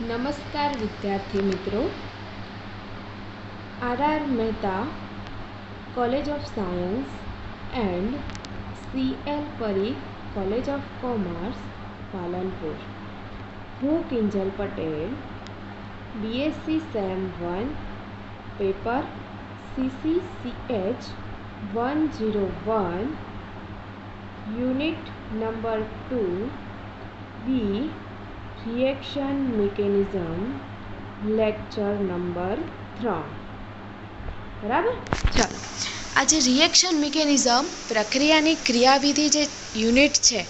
નમસ્કાર વિદ્યાર્થી મિત્રો, R Mehta college of science and CL Parikh college of commerce Palanpur. હું Kinjal Patel, BSc sem 1 paper CCCH 101 unit number 2 B reaction mechanism lecture number 3. બરાબર. ચાલો, આજે રિએક્શન મિકેનિઝમ પ્રક્રિયાની ક્રિયાવિધિ જે યુનિટ છે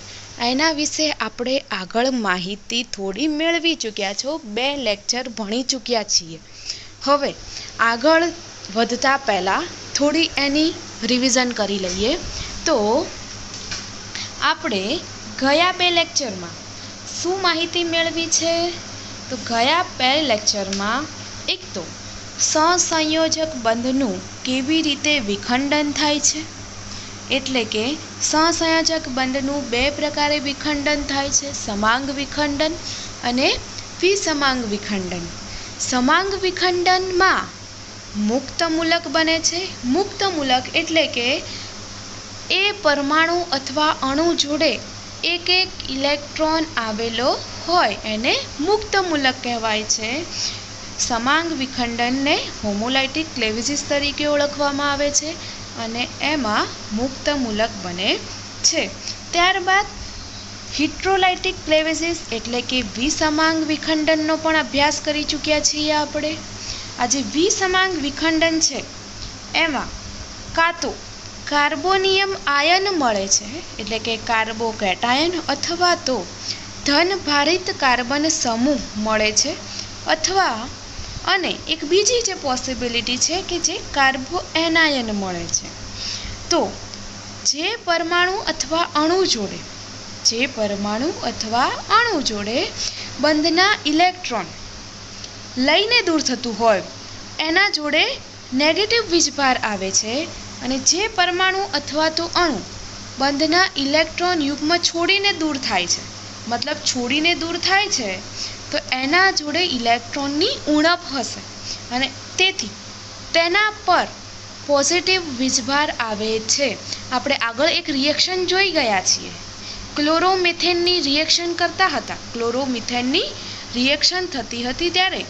એના વિશે આપણે આગળ માહિતી થોડી મેળવી ચૂક્યા છો. 2 લેક્ચર ભણી ચૂક્યા છીએ. હવે આગળ વધતા પહેલાં થોડી એની રિવિઝન કરી લઈએ. તો આપણે ગયા 2 લેક્ચરમાં શું માહિતી મેળવી છે? તો ગયા 2 લેક્ચરમાં એક તો સહસંયોજક બંધનું કેવી રીતે વિખંડન થાય છે, એટલે કે સહસંયોજક બંધનું 2 પ્રકારે વિખંડન થાય છે, સમાંગ વિખંડન અને વિસમાંગ વિખંડન. સમાંગ વિખંડનમાં મુક્ત મૂલક બને છે. મુક્ત મૂલક એટલે કે એ પરમાણુ અથવા અણુ જોડે એક ઇલેક્ટ્રોન આવેલો હોય એને મુક્ત મૂલક કહેવાય છે. સમાંગ વિખંડનને હોમોલાઇટિક ક્લેવિસિસ તરીકે ઓળખવામાં આવે છે અને એમાં મુક્ત મૂલક બને છે. ત્યારબાદ હિટ્રોલાઇટિક ક્લેવિસિસ એટલે કે વિસમાંગ વિખંડનનો પણ અભ્યાસ કરી ચૂક્યા છીએ આપણે. આ જે વિસમાંગ વિખંડન છે એમાં કાં તો કાર્બોનિયમ આયન મળે છે, એટલે કે કાર્બોકેટાયન, અથવા તો ધનભારિત કાર્બન સમૂહ મળે છે, અથવા અને એક બીજી જે પોસિબિલિટી છે કે જે કાર્બો એનાયન મળે છે. તો જે પરમાણુ અથવા અણુ જોડે બંધના ઇલેક્ટ્રોન લઈને દૂર થતું હોય એના જોડે નેગેટિવ વીજભાર આવે છે, અને જે પરમાણુ અથવા તો અણુ બંધના ઇલેક્ટ્રોન યુગ્મ છોડીને દૂર થાય છે, મતલબ છોડીને દૂર થાય છે, તો એના જોડે ઇલેક્ટ્રોનની ઉણપ હશે અને તેથી તેના પર પોઝિટિવ વીજભાર આવે છે. આપણે આગળ એક રિએક્શન જોઈ ગયા છીએ. ક્લોરોમિથેનની રિએક્શન કરતા હતા. ક્લોરોમિથેનની રિએક્શન થતી હતી ત્યારે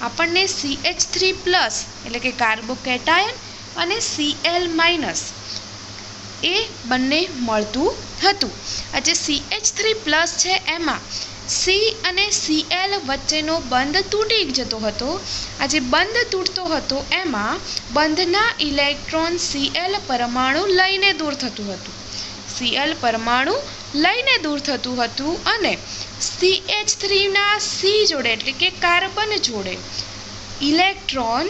આપણને CH3+ એટલે કે કાર્બોકેટાયન અને Cl- એ બંને મળતું હતું. આ જે CH3+ છે એમાં C અને Cl વચ્ચેનો બંધ તૂટી જતો હતો. આ જે બંધ તૂટતો હતો એમાં બંધના ઇલેક્ટ્રોન Cl પરમાણુ લઈને દૂર થતું હતું. અને CH3ના C જોડે એટલે કે કાર્બન જોડે ઇલેક્ટ્રોન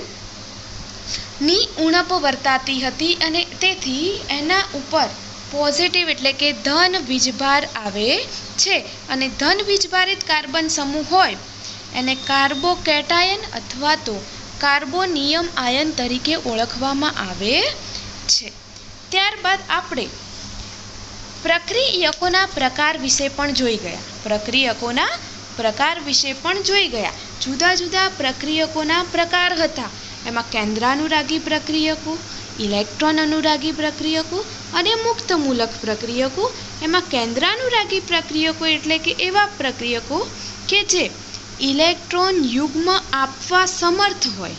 ની ઉણપ વર્તાતી હતી અને તેથી એના ઉપર પોઝિટિવ એટલે કે ધન વીજભાર આવે છે. અને ધન વીજભારિત કાર્બન સમૂહ હોય એને કાર્બોકેટાયન અથવા તો કાર્બોનિયમ આયન તરીકે ઓળખવામાં આવે છે. ત્યારબાદ આપણે પ્રક્રિયકોના પ્રકાર વિશે પણ જોઈ ગયા. જુદા જુદા પ્રક્રિયકોના પ્રકાર હતા. એમાં કેન્દ્રાનુરાગી પ્રક્રિયકો, ઇલેક્ટ્રોન અનુરાગી પ્રક્રિયકો અને મુક્ત મૂલક પ્રક્રિયકો. એમાં કેન્દ્રાનુરાગી પ્રક્રિયકો એટલે કે એવા પ્રક્રિયકો કે જે ઇલેક્ટ્રોન યુગ્મ આપવા સમર્થ હોય,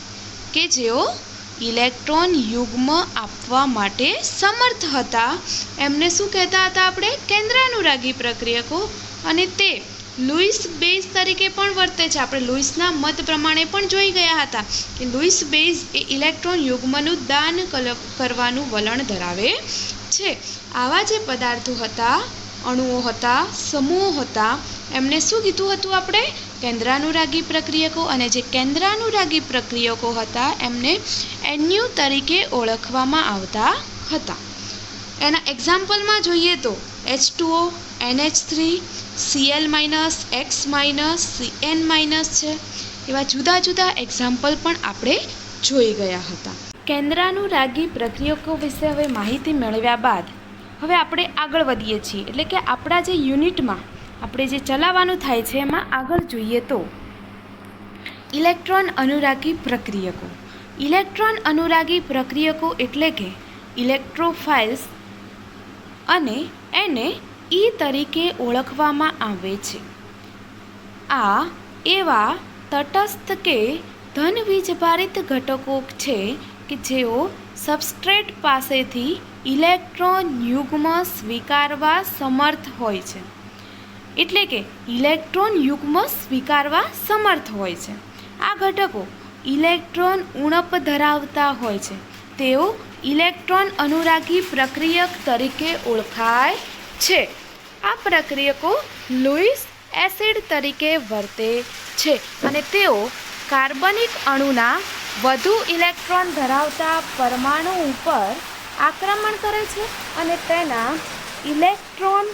કે જેઓ ઇલેક્ટ્રોન યુગ્મ આપવા માટે સમર્થ હતા, એમને શું કહેતા હતા આપણે? કેન્દ્રાનુરાગી પ્રક્રિયકો. અને તે લુઈસ બેઝ તરીકે પણ વર્તે છે. આપણે લુઈસના મત પ્રમાણે પણ જોઈ ગયા હતા કે લુઈસ બેઝ એ ઇલેક્ટ્રોન યુગ્મનું દાન કરવાનું વલણ ધરાવે છે. આવા જે પદાર્થો હતા, અણુઓ હતા, સમૂહો હતા, એમને શું કીધું હતું આપણે? કેન્દ્રાનુરાગી પ્રક્રિયકો. અને જે કેન્દ્રાનુરાગી પ્રક્રિયકો હતા એમને NU તરીકે ઓળખવામાં આવતા હતા. એના એક્ઝામ્પલમાં જોઈએ તો H2O, NH3, Cl-, X-, Cn- છે. એવા જુદા જુદા એક્ઝામ્પલ પણ આપણે જોઈ ગયા હતા. કેન્દ્રાનુરાગી પ્રક્રિયકો વિશે હવે માહિતી મેળવ્યા બાદ હવે આપણે આગળ વધીએ છીએ. એટલે કે આપણા જે યુનિટમાં આપણે જે ચલાવવાનું થાય છે એમાં આગળ જોઈએ તો ઇલેક્ટ્રોન અનુરાગી પ્રક્રિયકો. ઇલેક્ટ્રોન અનુરાગી પ્રક્રિયકો એટલે કે ઇલેક્ટ્રોફાઇલ્સ અને એને ઈ તરીકે ઓળખવામાં આવે છે. આ એવા તટસ્થ કે ધન વીજભારિત ઘટકો છે કે જેઓ સબસ્ટ્રેટ પાસેથી ઇલેક્ટ્રોન યુગ્મ સ્વીકારવા સમર્થ હોય છે. એટલે કે ઇલેક્ટ્રોન યુગ્મ સ્વીકારવા સમર્થ હોય છે. આ ઘટકો ઇલેક્ટ્રોન ઉણપ ધરાવતા હોય છે. તેઓ ઇલેક્ટ્રોન અનુરાગી પ્રક્રિયક તરીકે ઓળખાય છે. આ પ્રક્રિયકો લુઈસ એસિડ તરીકે વર્તે છે અને તેઓ કાર્બનિક અણુના વધુ ઇલેક્ટ્રોન ધરાવતા પરમાણુ ઉપર આક્રમણ કરે છે અને તેના ઇલેક્ટ્રોન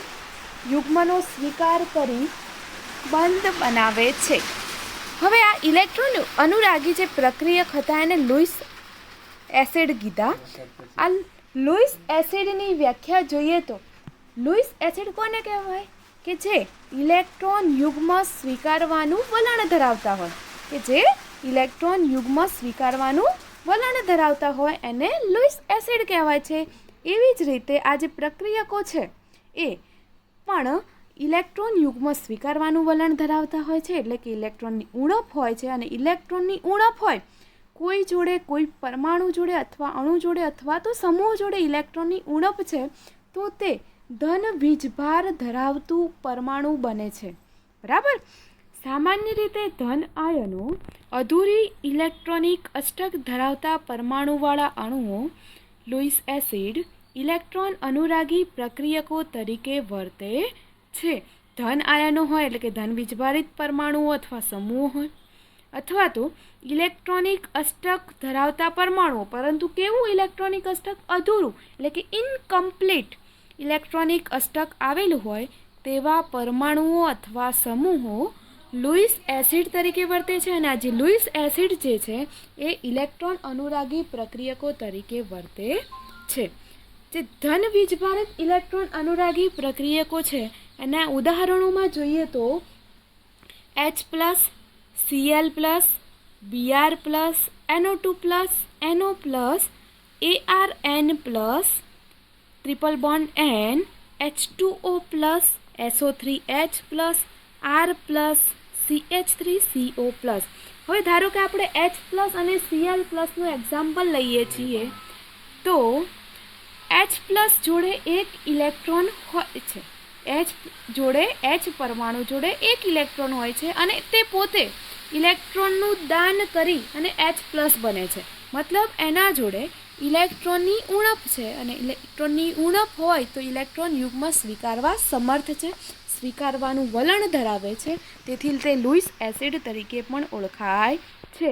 યુગ્મનો સ્વીકાર કરી બંધ બનાવે છે. હવે આ ઇલેક્ટ્રોન અનુરાગી જે પ્રક્રિયક હતા એને લુઈસ એસિડ કીધા. આ લુઈસ એસિડની વ્યાખ્યા જોઈએ તો લુઈસ એસિડ કોને કહેવાય કે જે ઇલેક્ટ્રોન યુગ્મ સ્વીકારવાનું વલણ ધરાવતા હોય, કે જે ઇલેક્ટ્રોન યુગ્મ સ્વીકારવાનું વલણ ધરાવતા હોય એને લુઈસ એસિડ કહેવાય છે. એવી જ રીતે આ જે પ્રક્રિયકો છે એ પણ ઇલેક્ટ્રોન યુગ્મ સ્વીકારવાનું વલણ ધરાવતા હોય છે. એટલે કે ઇલેક્ટ્રોનની ઉણપ હોય છે અને ઇલેક્ટ્રોનની ઉણપ હોય કોઈ જોડે, કોઈ પરમાણુ જોડે અથવા અણુ જોડે અથવા તો સમૂહ જોડે ઇલેક્ટ્રોનની ઉણપ છે તો તે ધન વીજભાર ધરાવતું પરમાણુ બને છે. બરાબર. સામાન્ય રીતે ધન આયનો અધૂરી ઇલેક્ટ્રોનિક અષ્ટક ધરાવતા પરમાણુવાળા અણુઓ લુઈસ એસિડ ઇલેક્ટ્રોન અનુરાગી પ્રક્રિયકો તરીકે વર્તે છે. ધન આયનો હોય એટલે કે ધન વીજભારિત પરમાણુઓ અથવા સમૂહ હોય, અથવા તો ઇલેક્ટ્રોનિક અષ્ટક ધરાવતા પરમાણુઓ, પરંતુ કેવું ઇલેક્ટ્રોનિક અષ્ટક? અધૂરું, એટલે કે ઇનકમ્પ્લીટ ઇલેક્ટ્રોનિક અષ્ટક આવેલું હોય તેવા પરમાણુઓ અથવા સમૂહો લુઈસ એસિડ તરીકે વર્તે છે. અને આ જે લુઈસ એસિડ જે છે એ ઇલેક્ટ્રોન અનુરાગી પ્રક્રિયકો તરીકે વર્તે છે. જે ધન વીજભારિત ઇલેક્ટ્રોન અનુરાગી પ્રક્રિયકો છે એના ઉદાહરણોમાં જોઈએ તો H+, Cl+, Br+, NO2+, NO+, ArN+, triple bond N, H2O+, SO3H+, R+, CH3CO+. હવે ધારો કે આપણે H+ અને Cl+નું એક્ઝામ્પલ લઈએ છીએ તો H+ જોડે એક ઇલેક્ટ્રોન હોય છે. H પરમાણુ જોડે એક ઇલેક્ટ્રોન હોય છે અને તે પોતે ઇલેક્ટ્રોનનું દાન કરી અને H+ બને છે. મતલબ એના જોડે ઇલેક્ટ્રોનની ઉણપ છે અને ઇલેક્ટ્રોનની ઉણપ હોય તો ઇલેક્ટ્રોન યુગ્મ સ્વીકારવા સમર્થ છે, સ્વીકારવાનું વલણ ધરાવે છે. તેથી તે લુઈસ એસિડ તરીકે પણ ઓળખાય છે.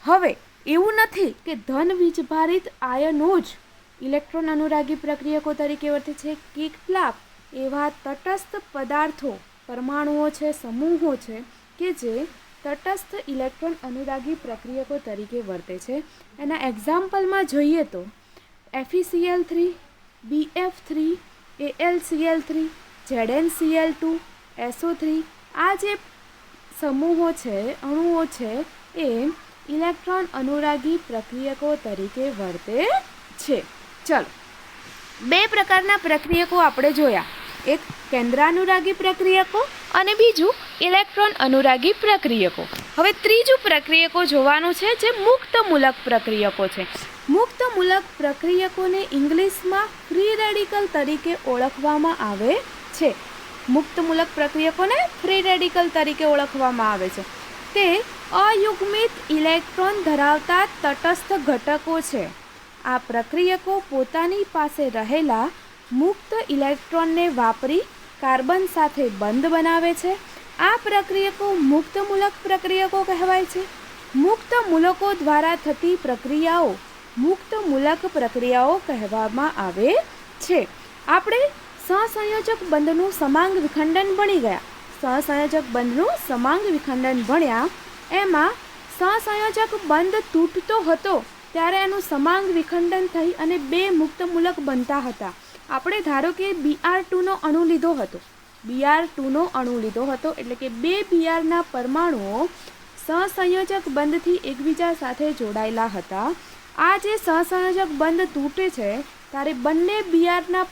હવે એવું નથી કે ધન વીજભારિત આયનો જ ઇલેક્ટ્રોન અનુરાગી પ્રક્રિયકો તરીકે વર્તે છે. કેટલાક એવા તટસ્થ પદાર્થો, પરમાણુઓ છે, સમૂહો છે કે જે તટસ્થ ઇલેક્ટ્રોન અનુરાગી પ્રક્રિયકો તરીકે વર્તે છે. એના એક્ઝામ્પલમાં જોઈએ તો FeCl3, BF3, AlCl3, ZnCl2, SO3. આ જે સમૂહો છે, અણુઓ છે એ ઇલેક્ટ્રોન અનુરાગી પ્રક્રિયકો તરીકે વર્તે છે. ચલો, બે પ્રકારના પ્રક્રિયકો આપણે જોયા. એક કેન્દ્રાનુરાગી પ્રક્રિયકો અને બીજું ઇલેક્ટ્રોન અનુરાગી પ્રક્રિયકો. હવે ત્રીજું પ્રક્રિયકો જોવાનું છે જે મુક્તમૂલક પ્રક્રિયકો છે. મુક્તમૂલક પ્રક્રિયકોને ઇંગ્લિશમાં ફ્રી રેડિકલ તરીકે ઓળખવામાં આવે છે. મુક્તમૂલક પ્રક્રિયકોને ફ્રી રેડિકલ તરીકે ઓળખવામાં આવે છે. તે અયુગ્મિત ઇલેક્ટ્રોન ધરાવતા તટસ્થ ઘટકો છે. આ પ્રક્રિયકો પોતાની પાસે રહેલા મુક્ત ઇલેક્ટ્રોનને વાપરી કાર્બન સાથે બંધ બનાવે છે. આ પ્રક્રિયકો મુક્તમૂલક પ્રક્રિયકો કહેવાય છે. મુક્ત મૂલકો દ્વારા થતી પ્રક્રિયાઓ મુક્તમૂલક પ્રક્રિયાઓ કહેવામાં આવે છે. આપણે સહસંયોજક બંધનું સમાંગ વિખંડન ભણી ગયા. સહસંયોજક બંધનું સમાંગ વિખંડન ભણ્યા. એમાં સહસંયોજક બંધ તૂટતો હતો ત્યારે એનું સમાંગ વિખંડન થઈ અને બે મુક્તમૂલક બનતા હતા. આપણે ધારો કે Br2નો અણુ લીધો હતો. Br2નો અણુ લીધો હતો એટલે કે બે Brના પરમાણુઓ સહસંયોજક બંધથી એકબીજા સાથે જોડાયેલા હતા. આ જે સહસંયોજક બંધ તૂટે છે ત્યારે બંને બીઆરના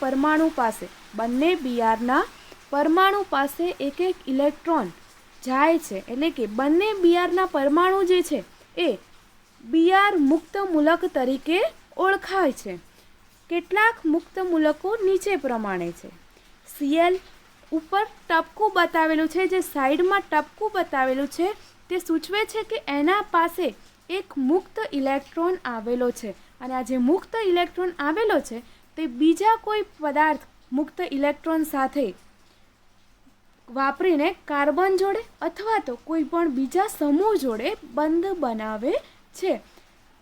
પરમાણુ પાસે એક એક ઇલેક્ટ્રોન જાય છે. એટલે કે બંને બીઆરના પરમાણુ જે છે એ બીઆર મુક્ત મૂલક તરીકે ઓળખાય છે. કેટલાક મુક્ત મૂલકો નીચે પ્રમાણે છે. Cl ઉપર ટપકું બતાવેલું છે, જે સાઈડમાં ટપકું બતાવેલું છે તે સૂચવે છે કે એના પાસે એક મુક્ત ઇલેક્ટ્રોન આવેલો છે, અને આ જે મુક્ત ઇલેક્ટ્રોન આવેલો છે તે બીજા કોઈ પદાર્થ મુક્ત ઇલેક્ટ્રોન સાથે વાપરીને કાર્બન જોડે અથવા તો કોઈ પણ બીજા સમૂહ જોડે બંધ બનાવે છે.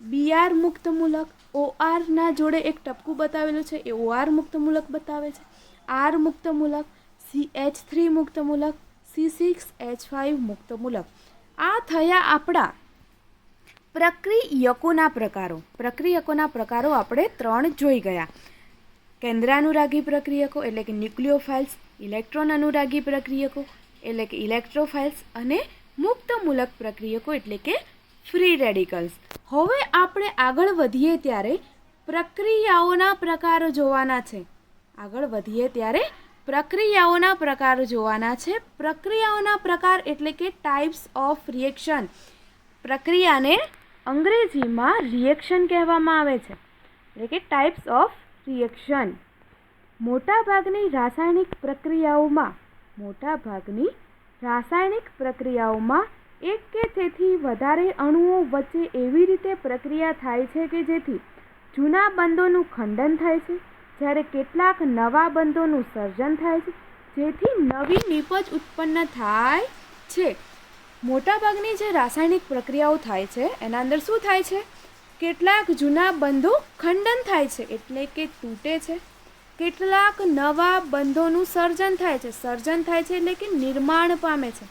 બીઆર મુક્ત મૂલક OR ના જોડે એક ટપકું બતાવેલું છે, એ OR મુક્ત મૂલક બતાવે છે. R મુક્ત મૂલક, CH3 મુક્ત મૂલક, C6H5 મુક્ત મૂલક. આ થયા આપણા પ્રક્રિયકોના પ્રકારો. પ્રક્રિયકોના પ્રકારો આપણે 3 જોઈ ગયા. કેન્દ્રાનુરાગી પ્રક્રિયકો એટલે કે ન્યુક્લિયોફાઇલ્સ, ઇલેક્ટ્રોન અનુરાગી પ્રક્રિયકો એટલે કે ઇલેક્ટ્રોફાઇલ્સ, અને મુક્ત મૂલક પ્રક્રિયકો એટલે કે ફ્રી રેડિકલ્સ. હવે આપણે આગળ વધીએ ત્યારે પ્રક્રિયાઓના પ્રકારો જોવાના છે. પ્રક્રિયાઓના પ્રકાર એટલે કે ટાઈપ્સ ઓફ રિએક્શન. પ્રક્રિયાને અંગ્રેજીમાં રિએક્શન કહેવામાં આવે છે, એટલે કે ટાઈપ્સ ઓફ રિએક્શન. મોટાભાગની રાસાયણિક પ્રક્રિયાઓમાં એક કે તેથી વધારે અણુઓ વચ્ચે એવી રીતે પ્રક્રિયા થાય છે કે જેથી જૂના બંધોનું ખંડન થાય છે, જ્યારે કેટલાક નવા બંધોનું સર્જન થાય છે, જેથી નવી નીપજ ઉત્પન્ન થાય છે. મોટાભાગની જે રાસાયણિક પ્રક્રિયાઓ થાય છે એના અંદર શું થાય છે? કેટલાક જૂના બંધો ખંડન થાય છે એટલે કે તૂટે છે, કેટલાક નવા બંધોનું સર્જન થાય છે એટલે કે નિર્માણ પામે છે,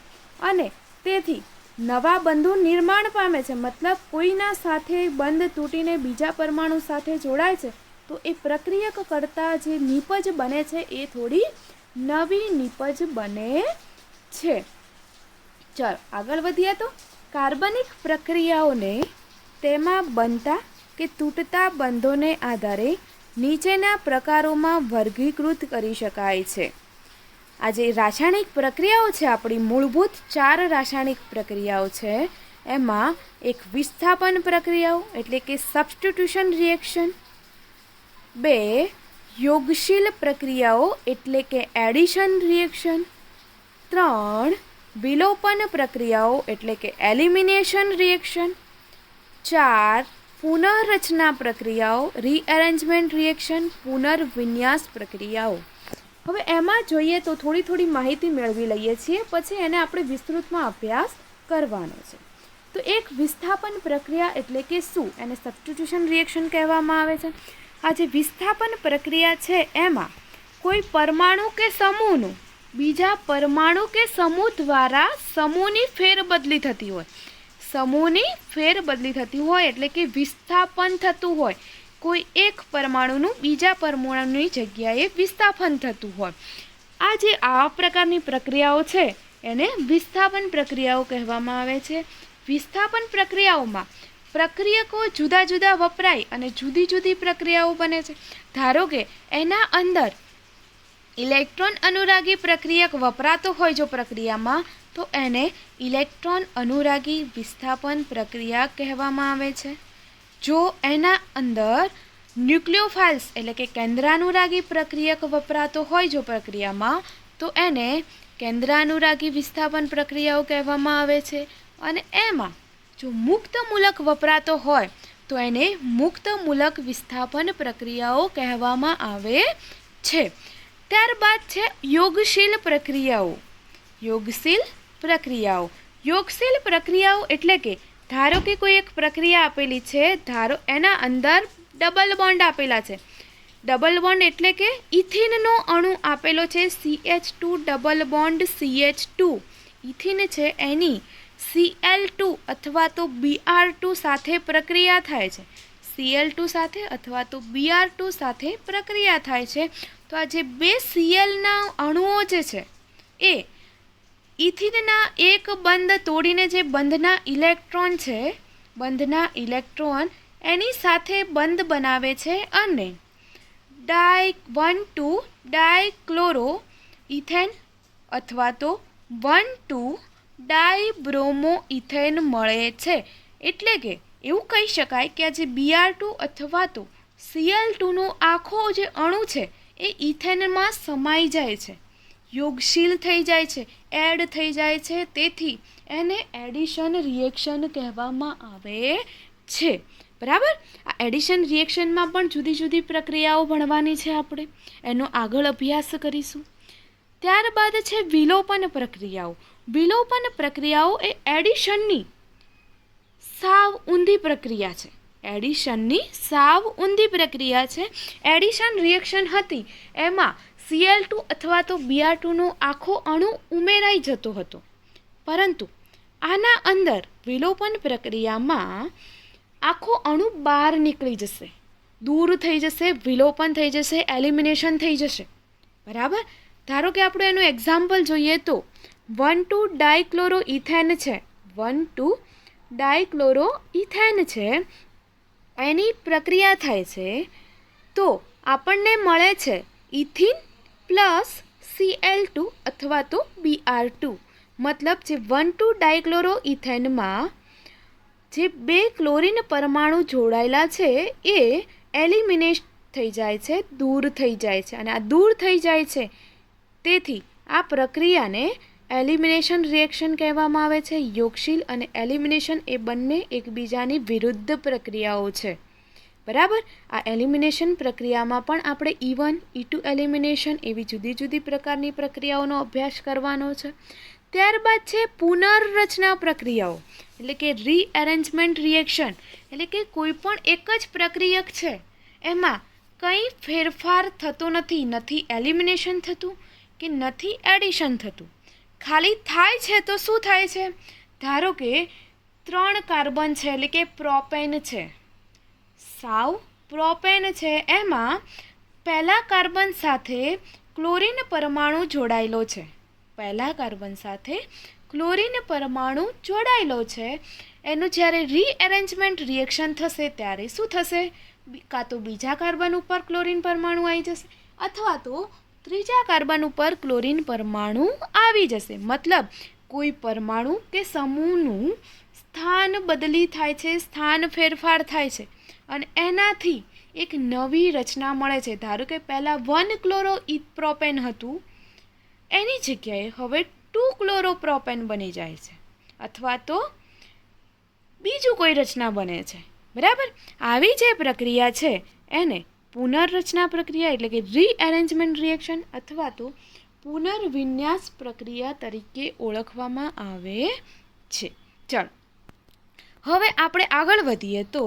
અને તેથી નવા બંધો નિર્માણ પામે છે, મતલબ કોઈના સાથે બંધ તૂટીને બીજા પરમાણુ સાથે જોડાય છે તો એ પ્રક્રિયક કરતાં જે નીપજ બને છે એ થોડી નવી નીપજ બને છે. ચાલો આગળ વધીએ તો કાર્બનિક પ્રક્રિયાઓને તેમાં બનતા કે તૂટતા બંધોને આધારે નીચેના પ્રકારોમાં વર્ગીકૃત કરી શકાય છે. આ જે રાસાયણિક પ્રક્રિયાઓ છે, આપણી મૂળભૂત 4 રાસાયણિક પ્રક્રિયાઓ છે, એમાં એક વિસ્થાપન પ્રક્રિયાઓ એટલે કે સબસ્ટિટ્યુશન રિએક્શન, 2 યોગશીલ પ્રક્રિયાઓ એટલે કે એડિશન રિએક્શન, 3 વિલોપન પ્રક્રિયાઓ એટલે કે એલિમિનેશન રિએક્શન, 4 પુનઃરચના પ્રક્રિયાઓ રીએરેન્જમેન્ટ રિએક્શન, પુનર્વિન્યાસ પ્રક્રિયાઓ. હવે એમાં જોઈએ તો થોડી માહિતી મેળવી લઈએ છીએ, પછી એને આપણે વિસ્તૃતમાં અભ્યાસ કરવાનો છે. તો એક વિસ્થાપન પ્રક્રિયા એટલે કે શું? એને સબસ્ટિટ્યુશન રિએક્શન કહેવામાં આવે છે. આ જે વિસ્થાપન પ્રક્રિયા છે એમાં કોઈ પરમાણુ કે સમૂહનું બીજા પરમાણુ કે સમૂહ દ્વારા સમૂહની ફેરબદલી થતી હોય એટલે કે વિસ્થાપન થતું હોય. કોઈ એક પરમાણુનું બીજા પરમાણુની જગ્યાએ વિસ્થાપન થતું હોય. આ પ્રકારની પ્રક્રિયાઓ છે એને વિસ્થાપન પ્રક્રિયાઓ કહેવામાં આવે છે. વિસ્થાપન પ્રક્રિયાઓમાં પ્રક્રિયકો જુદા જુદા વપરાય અને જુદી જુદી પ્રક્રિયાઓ બને છે. ધારો કે એના અંદર ઇલેક્ટ્રોન અનુરાગી પ્રક્રિયક વપરાતો હોય જો પ્રક્રિયામાં, તો એને ઇલેક્ટ્રોન અનુરાગી વિસ્થાપન પ્રક્રિયા કહેવામાં આવે છે. જો એના અંદર ન્યુક્લિયોફાઇલ્સ એટલે કે કેન્દ્રાનુરાગી પ્રક્રિયક વપરાતો હોય જો પ્રક્રિયામાં, તો એને કેન્દ્રાનુરાગી વિસ્થાપન પ્રક્રિયાઓ કહેવામાં આવે છે. અને એમાં જો મુક્ત મૂલક વપરાતો હોય તો એને મુક્ત મૂલક વિસ્થાપન પ્રક્રિયાઓ કહેવામાં આવે છે. ત્યારબાદ છે યોગશીલ પ્રક્રિયાઓ. યોગશીલ પ્રક્રિયાઓ એટલે કે ધારો કે કોઈ એક પ્રક્રિયા આપેલી છે, ધારો એના અંદર ડબલ બોન્ડ આપેલા છે. ડબલ બોન્ડ એટલે કે ઇથિનનો અણુ આપેલો છે, CH2 double bond CH2. Ethene છે એની Cl2 અથવા તો Br2 સાથે પ્રક્રિયા થાય છે. Cl2 સાથે અથવા તો Br2 સાથે પ્રક્રિયા થાય છે. તો આ જે બે Clના અણુઓ જે છે એ ઇથિનના એક બંધ તોડીને જે બંધના ઇલેક્ટ્રોન છે, બંધના ઇલેક્ટ્રોન એની સાથે બંધ બનાવે છે અને 1,2 ડાયક્લોરો ઇથેન અથવા તો 1,2 ડાયબ્રોમો ઇથેન મળે છે. એટલે કે એવું કહી શકાય કે આ જે Br2 અથવા તો Cl2નો આખો જે અણુ છે એ ઇથેનમાં સમાઈ જાય છે, યોગશીલ થઈ જાય છે, એડ થઈ જાય છે. તેથી એને એડિશન રિએક્શન કહેવામાં આવે છે. બરાબર. આ એડિશન રિએક્શનમાં પણ જુદી જુદી પ્રક્રિયાઓ ભણવાની છે, આપણે એનો આગળ અભ્યાસ કરીશું. ત્યારબાદ છે વિલોપન પ્રક્રિયાઓ. વિલોપન પ્રક્રિયાઓ એ એડિશનની સાવ ઊંધી પ્રક્રિયા છે. એડિશનની સાવ ઊંધી પ્રક્રિયા છે. એડિશન રિએક્શન હતી એમાં Cl2 અથવા તો Br2નો આખો અણુ ઉમેરાઈ જતો હતો, પરંતુ આના અંદર વિલોપન પ્રક્રિયામાં આખો અણુ બહાર નીકળી જશે, દૂર થઈ જશે, વિલોપન થઈ જશે, એલિમિનેશન થઈ જશે. બરાબર. ધારો કે આપણે એનું એક્ઝામ્પલ જોઈએ તો 1,2 ડાયક્લોરો ઇથેન છે, 1,2 ડાયક્લોરો ઇથેન છે, એની પ્રક્રિયા થાય છે તો આપણને મળે છે ઇથિન પ્લસ Cl2 અથવા તો Br2. મતલબ જે 1,2 ડાયક્લોરો ઇથેનમાં જે 2 ક્લોરીન પરમાણુ જોડાયેલા છે એ એલિમિનેટ થઈ જાય છે, દૂર થઈ જાય છે. અને આ દૂર થઈ જાય છે તેથી આ પ્રક્રિયાને એલિમિનેશન રિએક્શન કહેવામાં આવે છે. યોગશીલ અને એલિમિનેશન એ બંને એકબીજાની વિરુદ્ધ પ્રક્રિયાઓ છે. બરાબર. આ એલિમિનેશન પ્રક્રિયામાં પણ આપણે E1, E2 એલિમિનેશન એવી જુદી જુદી પ્રકારની પ્રક્રિયાઓનો અભ્યાસ કરવાનો છે. ત્યારબાદ છે પુનર્રચના પ્રક્રિયાઓ, એટલે કે રીએરેન્જમેન્ટ રિએક્શન. એટલે કે કોઈ પણ એક જ પ્રક્રિયક છે એમાં કંઈ ફેરફાર થતો નથી, નથી એલિમિનેશન થતું કે નથી એડિશન થતું, ખાલી થાય છે તો શું થાય છે? ધારો કે 3 કાર્બન છે, એટલે કે પ્રોપેન છે, સાવ પ્રોપેન છે, એમાં પહેલા કાર્બન સાથે ક્લોરીન પરમાણુ જોડાયેલો છે, પહેલા કાર્બન સાથે ક્લોરીન પરમાણુ જોડાયેલો છે. એનું જ્યારે રીએરેન્જમેન્ટ રિએક્શન થશે ત્યારે શું થશે? કાં તો બીજા કાર્બન ઉપર ક્લોરીન પરમાણુ આવી જશે અથવા તો ત્રીજા કાર્બન ઉપર ક્લોરીન પરમાણુ આવી જશે. મતલબ કોઈ પરમાણુ કે સમૂહનું સ્થાન બદલી થાય છે, સ્થાન ફેરફાર થાય છે અને એનાથી એક નવી રચના મળે છે. ધારો કે પહેલાં 1 ક્લોરો પ્રોપેન હતું, એની જગ્યાએ હવે 2 ક્લોરો પ્રોપેન બની જાય છે અથવા તો બીજું કોઈ રચના બને છે. બરાબર. આવી જે પ્રક્રિયા છે એને પુનર્રચના પ્રક્રિયા એટલે કે રીએરેન્જમેન્ટ રિએક્શન અથવા તો પુનર્વિન્યાસ પ્રક્રિયા તરીકે ઓળખવામાં આવે છે. ચાલો હવે આપણે આગળ વધીએ તો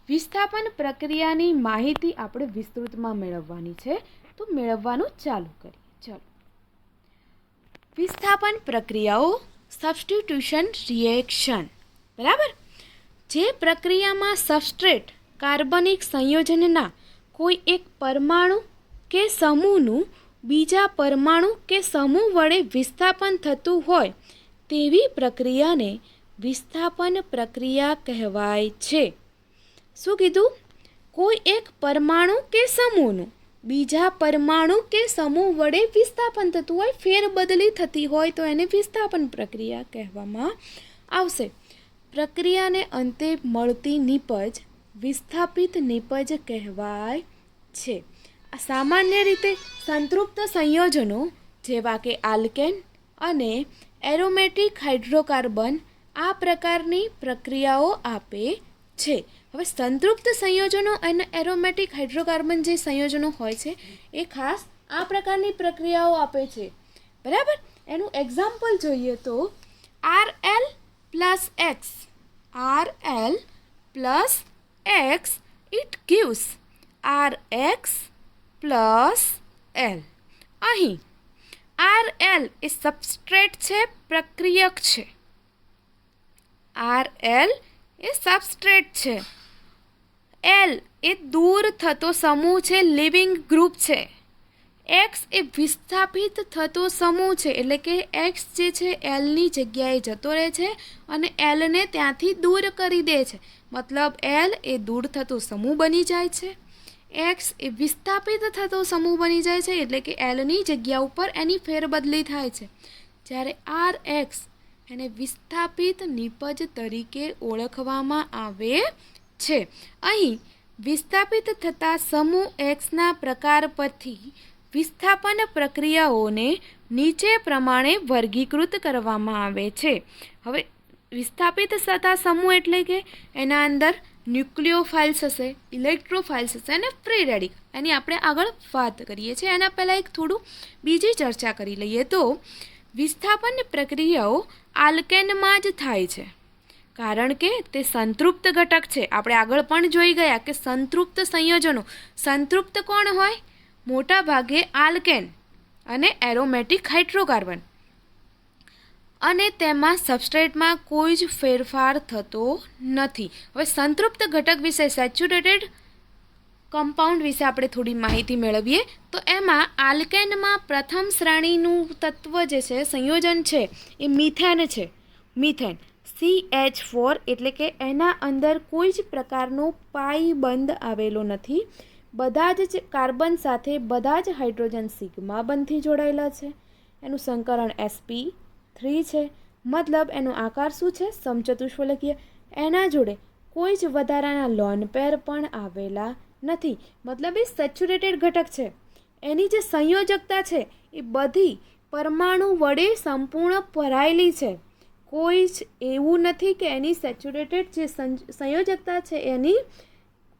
વિસ્થાપન પ્રક્રિયાની માહિતી આપણે વિસ્તૃતમાં મેળવવાની છે, તો મેળવવાનું ચાલુ કરીએ. ચાલો. વિસ્થાપન પ્રક્રિયાઓ, સબસ્ટિટ્યુશન રિએક્શન. બરાબર. જે પ્રક્રિયામાં સબસ્ટ્રેટ કાર્બનિક સંયોજનના કોઈ એક પરમાણુ કે સમૂહનું બીજા પરમાણુ કે સમૂહ વડે વિસ્થાપન થતું હોય તેવી પ્રક્રિયાને વિસ્થાપન પ્રક્રિયા કહેવાય છે. શું કીધું? કોઈ એક પરમાણુ કે સમૂહનું બીજા પરમાણુ કે સમૂહ વડે વિસ્થાપન થતું હોય, ફેરબદલી થતી હોય તો એને વિસ્થાપન પ્રક્રિયા કહેવામાં આવશે. પ્રક્રિયાને અંતે મળતી નીપજ વિસ્થાપિત નીપજ કહેવાય છે. આ સામાન્ય રીતે સંતૃપ્ત સંયોજનો જેવા કે આલ્કેન અને એરોમેટિક હાઇડ્રોકાર્બન આ પ્રકારની પ્રક્રિયાઓ આપે છે. હવે સંતૃપ્ત સંયોજનો અને એરોમેટિક હાઇડ્રોકાર્બન જે સંયોજનો હોય છે એ ખાસ આ પ્રકારની પ્રક્રિયાઓ આપે છે. બરાબર. એનું એક્ઝામ્પલ જોઈએ તો RL plus X, RL plus X, it gives RX plus L. અહીં RL એ સબસ્ટ્રેટ છે, પ્રક્રિયક છે. RL એ સબસ્ટ્રેટ છે. L એ દૂર થતો સમૂહ છે, લિવિંગ ગ્રુપ છે. એક્સ એ વિસ્થાપિત થતો સમૂહ છે, એટલે કે એક્સ જે છે એલની જગ્યાએ જતો રહે છે અને એલને ત્યાંથી દૂર કરી દે છે. મતલબ એલ એ દૂર થતો સમૂહ બની જાય છે. એક્સ એ વિસ્થાપિત થતો સમૂહ બની જાય છે, એટલે કે એલની જગ્યા ઉપર એની ફેરબદલી થાય છે. જ્યારે આર એક્સ એને વિસ્થાપિત નિપજ તરીકે ઓળખવામાં આવે છે. અહીં વિસ્થાપિત થતા સમૂહ એક્સના પ્રકાર પરથી વિસ્થાપન પ્રક્રિયાઓને નીચે પ્રમાણે વર્ગીકૃત કરવામાં આવે છે. હવે વિસ્થાપિત થતા સમૂહ એટલે કે એના અંદર ન્યુક્લિયોફાઇલ્સ હશે, ઇલેક્ટ્રોફાઇલ્સ હશે અને ફ્રી રેડિકલ. એની આપણે આગળ વાત કરીએ છીએ. એના પહેલાં એક થોડું બીજી ચર્ચા કરી લઈએ. તો વિસ્થાપન પ્રક્રિયાઓ આલ્કેનમાં જ થાય છે, કારણ કે તે સંતૃપ્ત ઘટક છે. આપણે આગળ પણ જોઈ ગયા કે સંતૃપ્ત સંયોજનો, સંતૃપ્ત કોણ હોય? મોટા ભાગે આલ્કેન અને એરોમેટિક હાઇડ્રોકાર્બન, અને તેમાં સબસ્ટ્રેટમાં કોઈ જ ફેરફાર થતો નથી. હવે સંતૃપ્ત ઘટક વિશે, સેચ્યુરેટેડ કમ્પાઉન્ડ વિશે આપણે થોડી માહિતી મેળવીએ. તો એમાં આલ્કેનમાં પ્રથમ શ્રેણીનું તત્વ જે છે, સંયોજન છે, એ મિથેન છે. મિથેન CH4, એટલે કે એના અંદર કોઈ જ પ્રકારનો પાઈ બંધ આવેલો નથી. બધા જ કાર્બન સાથે બધા જ હાઇડ્રોજન સિગ્મા બંધથી જોડાયેલા છે. એનું સંકરણ sp3 છે. મતલબ એનો આકાર શું છે? સમચતુષ્ફલકીય. એના જોડે કોઈ જ વધારાના લોન પેર પણ આવેલા નથી. મતલબ એ સેચ્યુરેટેડ ઘટક છે. એની જે સંયોજકતા છે એ બધી પરમાણુ વડે સંપૂર્ણ ભરાયેલી છે. કોઈ જ એવું નથી કે એની સેચ્યુરેટેડ જે સંયોજકતા છે એની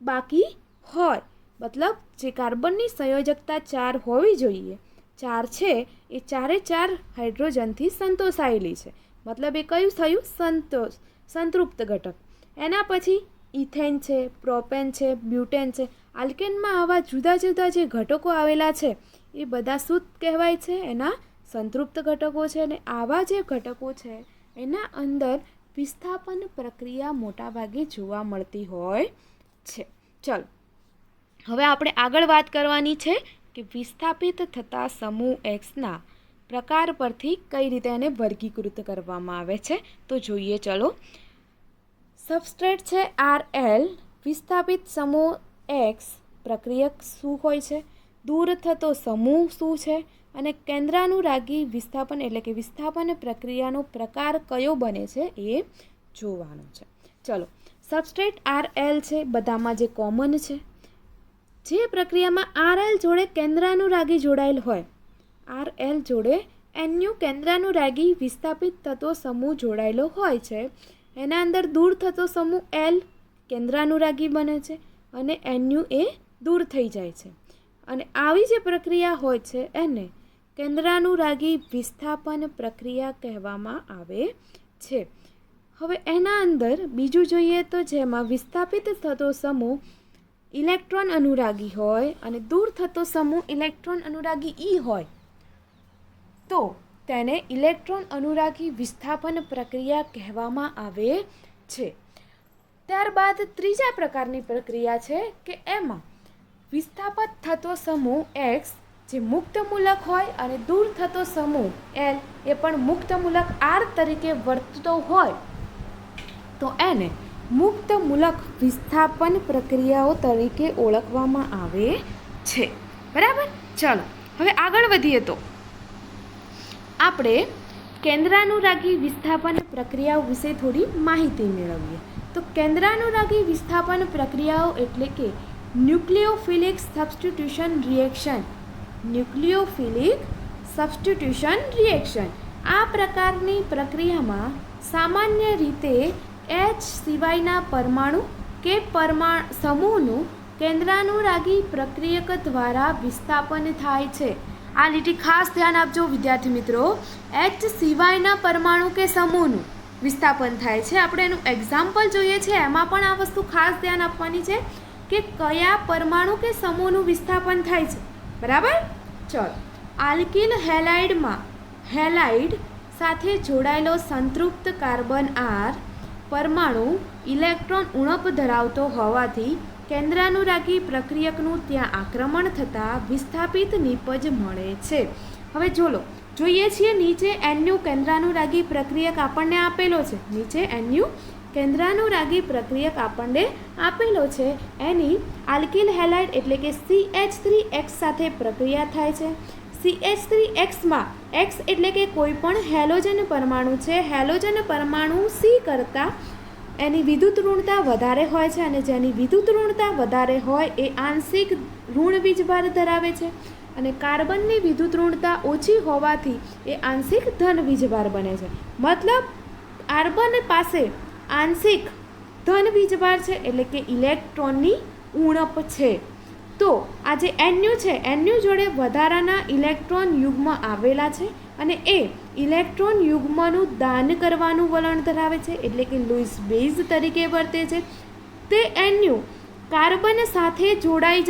બાકી હોય. મતલબ જે કાર્બનની સંયોજકતા 4 હોવી જોઈએ, 4 છે, એ 4 હાઇડ્રોજનથી સંતોષાયેલી છે. મતલબ એ કયું થયું? સંતૃપ્ત ઘટક. એના પછી ઇથેન છે, પ્રોપેન છે, બ્યુટેન છે. આલ્કેનમાં આવા જુદા જુદા જે ઘટકો આવેલા છે એ બધા શું કહેવાય છે? એના સંતૃપ્ત ઘટકો છે. અને આવા જે ઘટકો છે એના અંદર વિસ્થાપન પ્રક્રિયા મોટાભાગે જોવા મળતી હોય છે. ચલો, હવે આપણે આગળ વાત કરવાની છે કે વિસ્થાપિત થતા સમૂહ એક્સના પ્રકાર પરથી કઈ રીતે એને વર્ગીકૃત કરવામાં આવે છે. તો જોઈએ. ચલો, સબસ્ટ્રેટ છે RL. વિસ્થાપિત સમૂહ એક્સ પ્રક્રિયક શું હોય છે? દૂર થતો સમૂહ શું છે? અને કેન્દ્રાનુરાગી વિસ્થાપન એટલે કે વિસ્થાપન પ્રક્રિયાનો પ્રકાર કયો બને છે એ જોવાનું છે. ચલો, સબસ્ટ્રેટ RL છે, બધામાં જે કોમન છે. જે પ્રક્રિયામાં RL જોડે કેન્દ્રાનુરાગી જોડાયેલ હોય, RL જોડે NU કેન્દ્રાનુરાગી વિસ્થાપિત થતો સમૂહ જોડાયેલો હોય છે, એના અંદર દૂર થતો સમૂહ L કેન્દ્રાનુરાગી બને છે અને NU એ દૂર થઈ જાય છે. અને આવી જે પ્રક્રિયા હોય છે એને કેન્દ્રાનુરાગી વિસ્થાપન પ્રક્રિયા કહેવામાં આવે છે. હવે એના અંદર બીજું જોઈએ તો જેમાં વિસ્થાપિત થતો સમૂહ ઇલેક્ટ્રોન અનુરાગી હોય અને દૂર થતો સમૂહ ઇલેક્ટ્રોન અનુરાગી E હોય, તો તેને ઇલેક્ટ્રોન અનુરાગી વિસ્થાપન પ્રક્રિયા કહેવામાં આવે છે. ત્યારબાદ ત્રીજા પ્રકારની પ્રક્રિયા છે કે એમાં વિસ્થાપિત થતો સમૂહ X જે મુક્ત મૂલક હોય અને દૂર થતો સમૂહ L એ પણ મુક્ત મૂલક R તરીકે વર્તતો હોય, તો એને મુક્ત મૂલક વિસ્થાપન પ્રક્રિયાઓ તરીકે ઓળખવામાં આવે છે. બરાબર? ચાલો, હવે આગળ વધીએ. તો આપણે કેન્દ્રાનુરાગી વિસ્થાપન પ્રક્રિયાઓ વિશે થોડી માહિતી મેળવીએ. તો કેન્દ્રાનુરાગી વિસ્થાપન પ્રક્રિયાઓ એટલે કે nucleophilic substitution reaction. Nucleophilic substitution reaction. આ પ્રકારની પ્રક્રિયામાં સામાન્ય રીતે H સિવાયના પરમાણુ કે સમૂહનું કેન્દ્રાનુરાગી પ્રક્રિયક દ્વારા વિસ્થાપન થાય છે. આ લીટી ખાસ ધ્યાન આપજો વિદ્યાર્થી મિત્રો. H સિવાયના પરમાણુ કે સમૂહનું વિસ્થાપન થાય છે. આપણે એનું એક્ઝામ્પલ જોઈએ છે, એમાં પણ આ વસ્તુ ખાસ ધ્યાન આપવાની છે કે કયા પરમાણુ કે સમૂહનું વિસ્થાપન થાય છે. બરાબર? ચલો, આલ્કિલ હેલાઇડમાં હેલાઇડ સાથે જોડાયેલો સંતૃપ્ત કાર્બન R પરમાણુ ઇલેક્ટ્રોન ઉણપ ધરાવતો હોવાથી કેન્દ્રાનુરાગી પ્રક્રિયકનું ત્યાં આક્રમણ થતાં વિસ્થાપિત નિપજ મળે છે. હવે જોઈએ છીએ નીચે એનયુ કેન્દ્રાનુરાગી પ્રક્રિયક આપણને આપેલો છે. નીચે એનયુ કેન્દ્રાનુરાગી પ્રક્રિયક આપણને આપેલો છે. એની આલ્કિલ હેલાઇડ એટલે કે CH3X સાથે પ્રક્રિયા થાય છે. CH3Xમાં X એટલે કે કોઈ પણ હેલોજન પરમાણુ છે. હેલોજન પરમાણુ C કરતાં એની વિદ્યુત ઋણતા વધારે હોય છે અને જેની વિદ્યુત ઋણતા વધારે હોય એ આંશિક ઋણ વીજભાર ધરાવે છે અને કાર્બનની વિદ્યુત ઋણતા ઓછી હોવાથી એ આંશિક ધન વીજભાર બને છે. મતલબ કાર્બન પાસે આંશિક ધન વીજભાર છે એટલે કે ઇલેક્ટ્રોનની ઉણપ છે. તો આ જે એનયુ છે એનયુ જોડે વધારાના ઇલેક્ટ્રોન યુગ્મ આવેલા છે અને એ ઇલેક્ટ્રોન યુગ્મનું દાન કરવાનું વલણ ધરાવે છે એટલે કે લુઇસ બેઝ તરીકે વર્તે છે. તે એનયુ કાર્બન સાથે જોડાઈ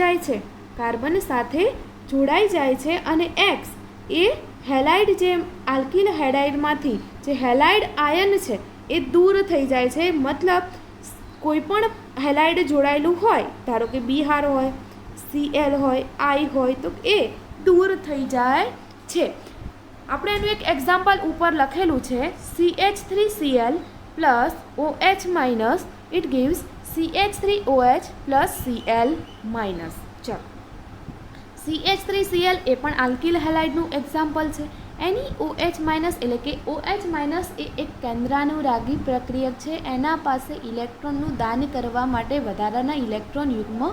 જાય છે અને એક્સ એ હેલાઇડ જે આલ્કિલ હેલાઇડમાંથી જે હેલાઇડ આયન છે એ દૂર થઈ જાય છે. મતલબ કોઈ પણ હેલાઇડ જોડાયેલું હોય, ધારો કે બીહાર હોય, Cl હોય, I હોય, તો એ દૂર થઈ જાય છે. આપણે એનું એક એક્ઝામ્પલ ઉપર લખેલું છે CH3Cl plus OH minus it gives CH3OH plus Cl minus. ચાલો, CH3Cl એ પણ આલ્કિલ હેલાઇડનું એક્ઝામ્પલ છે. એની OH માઇનસ એટલે કે OH માઇનસ એ એક કેન્દ્રાનુરાગી પ્રક્રિયક છે. એના પાસે ઇલેક્ટ્રોનનું દાન કરવા માટે વધારાના ઇલેક્ટ્રોન યુગ્મ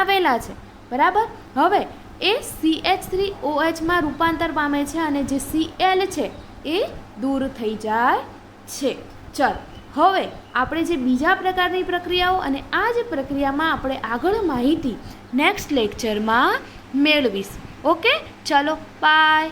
આવેલા છે. બરાબર. હવે એ CH3OHમાં રૂપાંતર પામે છે અને જે Cl છે એ દૂર થઈ જાય છે. ચાલો, હવે આપણે જે બીજા પ્રકારની પ્રક્રિયાઓ અને આ જ પ્રક્રિયામાં આપણે આગળ માહિતી નેક્સ્ટ લેક્ચરમાં મેળવીશું. ઓકે, ચલો, બાય.